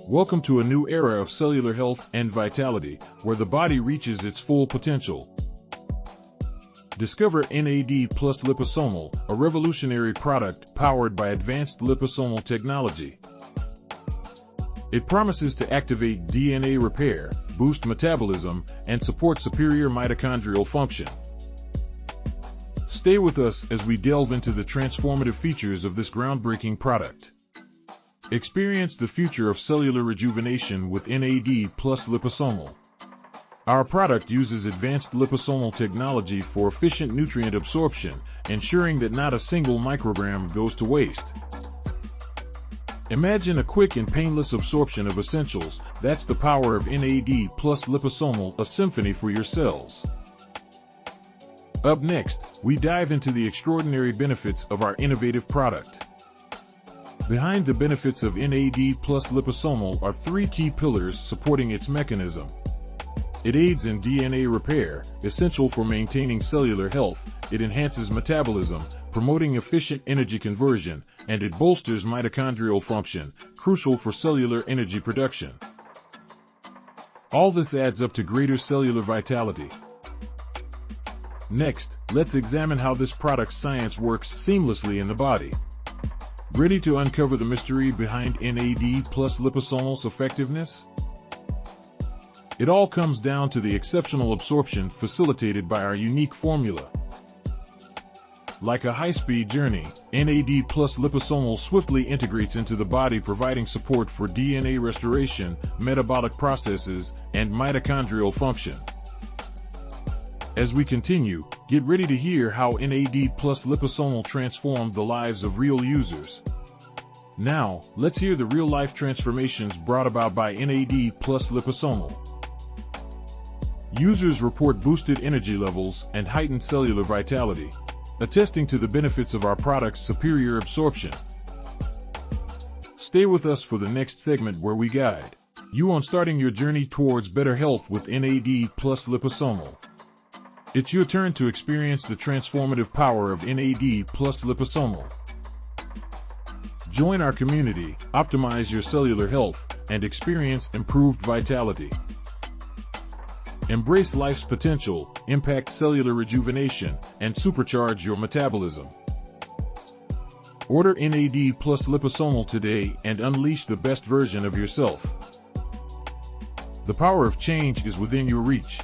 Welcome to a new era of cellular health and vitality, where the body reaches its full potential. Discover NAD Plus Liposomal, a revolutionary product powered by advanced liposomal technology. It promises to activate DNA repair, boost metabolism, and support superior mitochondrial function. Stay with us as we delve into the transformative features of this groundbreaking product. Experience the future of cellular rejuvenation with NAD Plus Liposomal. Our product uses advanced liposomal technology for efficient nutrient absorption, ensuring that not a single microgram goes to waste. Imagine a quick and painless absorption of essentials. That's the power of NAD Plus Liposomal, a symphony for your cells. Up next, we dive into the extraordinary benefits of our innovative product. Behind the benefits of NAD Plus Liposomal are three key pillars supporting its mechanism. It aids in DNA repair, essential for maintaining cellular health. It enhances metabolism, promoting efficient energy conversion, and it bolsters mitochondrial function, crucial for cellular energy production. All this adds up to greater cellular vitality. Next, let's examine how this product's science works seamlessly in the body. Ready to uncover the mystery behind NAD Plus Liposomal's effectiveness? It all comes down to the exceptional absorption facilitated by our unique formula. Like a high-speed journey, NAD Plus Liposomal swiftly integrates into the body, providing support for DNA restoration, metabolic processes, and mitochondrial function. As we continue, get ready to hear how NAD Plus Liposomal transformed the lives of real users. Now, let's hear the real-life transformations brought about by NAD Plus Liposomal. Users report boosted energy levels and heightened cellular vitality, attesting to the benefits of our product's superior absorption. Stay with us for the next segment where we guide you on starting your journey towards better health with NAD Plus Liposomal. It's your turn to experience the transformative power of NAD Plus Liposomal. Join our community, optimize your cellular health, and experience improved vitality. Embrace life's potential, impact cellular rejuvenation, and supercharge your metabolism. Order NAD Plus Liposomal today and unleash the best version of yourself. The power of change is within your reach.